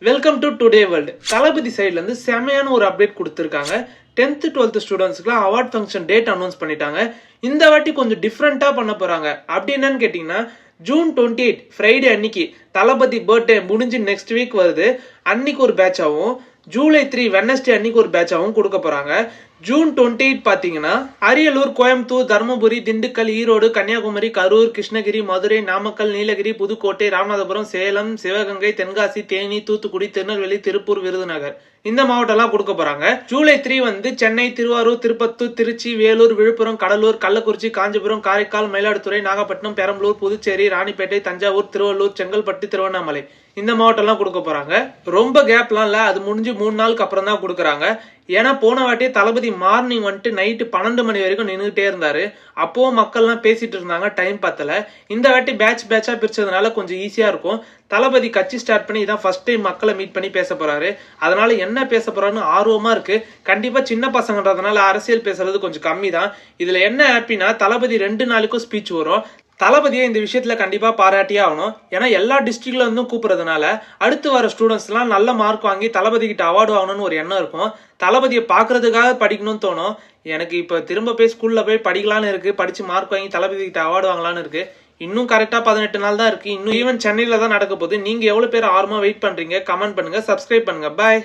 Welcome to today world. Thalapathy சைட்ல இருந்து செமையான ஒரு அப்டேட் கொடுத்துருக்காங்க. 10th 12th ஸ்டூடெண்ட்ஸ்க்குலாம் அவார்ட் ஃபங்க்ஷன் டேட் அனௌன்ஸ் பண்ணிட்டாங்க. இந்த வாட்டி கொஞ்சம் டிஃப்ரெண்டா பண்ண போறாங்க. அப்படி என்னன்னு கேட்டீங்கன்னா, ஜூன் 28 ஃப்ரைடே அன்னைக்கு தளபதி பர்த்டே முடிஞ்சு நெக்ஸ்ட் வீக் வருது. அன்னைக்கு ஒரு பேட்ச் ஆகும். ஜூலை 3 வெனஸ்டே அன்னைக்கு ஒரு பேட்ச் ஆகும் கொடுக்க போறாங்க. ஜூன் 28 பாத்தீங்கன்னா அரியலூர், கோயம்புத்தூர், தருமபுரி, திண்டுக்கல், ஈரோடு, கன்னியாகுமரி, கரூர், கிருஷ்ணகிரி, மதுரை, நாமக்கல், நீலகிரி, புதுக்கோட்டை, ராமநாதபுரம், சேலம், சிவகங்கை, தென்காசி, தேனி, தூத்துக்குடி, திருநெல்வேலி, திருப்பூர், விருதுநகர் இந்த மாவட்டம் எல்லாம் கொடுக்க போறாங்க. ஜூலை 3 வந்து சென்னை, திருவாரூர், திருப்பத்தூர், திருச்சி, வேலூர், விழுப்புரம், கடலூர், கள்ளக்குறிச்சி, காஞ்சிபுரம், காரைக்கால், மயிலாடுதுறை, நாகப்பட்டினம், பெரம்பலூர், புதுச்சேரி, ராணிப்பேட்டை, தஞ்சாவூர், திருவள்ளூர், செங்கல்பட்டு, திருவண்ணாமலை இந்த மாவட்டம் எல்லாம் கொடுக்க போறாங்க. ரொம்ப கேப்லாம் இல்ல, அது முடிஞ்சு 3 நாளுக்கு அப்புறம் தான் கொடுக்குறாங்க. ஏன்னா போன வாட்டியே தளபதி மார்னிங் வந்துட்டு நைட்டு 12 மணி வரைக்கும் நின்றுட்டே இருந்தாரு. அப்போ மக்கள்லாம் பேசிட்டு இருந்தாங்க, டைம் பத்தல. இந்த வாட்டி பேட்சா பிரிச்சதுனால கொஞ்சம் ஈஸியா இருக்கும். தளபதி கட்சி ஸ்டார்ட் பண்ணி இதான் ஃபர்ஸ்ட் டைம் மக்களை மீட் பண்ணி பேச போறாரு. அதனால என்ன பேச போறாருன்னு ஆர்வமா இருக்கு. கண்டிப்பா சின்ன பசங்கன்றதுனால அரசியல் பேசுறது கொஞ்சம் கம்மி தான். இதுல என்ன ஹாப்பினா, தளபதி 2 நாளுக்கும் ஸ்பீச் வரும். தளபதியை இந்த விஷயத்துல கண்டிப்பா பாராட்டியே ஆகணும். ஏன்னா எல்லா டிஸ்ட்ரிக்ட்ல இருந்தும் கூப்பிடுறதுனால அடுத்து வர ஸ்டூடெண்ட்ஸ் எல்லாம் நல்ல மார்க் வாங்கி தளபதி கிட்ட அவார்டு வாங்கணும்னு ஒரு எண்ணம் இருக்கும். தளபதியை பாக்குறதுக்காக படிக்கணும்னு தோணும். எனக்கு இப்ப திரும்ப போய் ஸ்கூல்ல போய் படிக்கலான்னு இருக்கு. படிச்சு மார்க் வாங்கி தளபதி கிட்ட அவார்டு வாங்கலான்னு இருக்கு. இன்னும் கரெக்டா 18 நாள் தான் இருக்கு. இன்னும் ஈவன் சென்னையில தான் நடக்க போகுது. நீங்க எவ்வளவு பேர் ஆர்வமா வெயிட் பண்றீங்க? கமெண்ட் பண்ணுங்க, சப்ஸ்கிரைப் பண்ணுங்க. பாய்.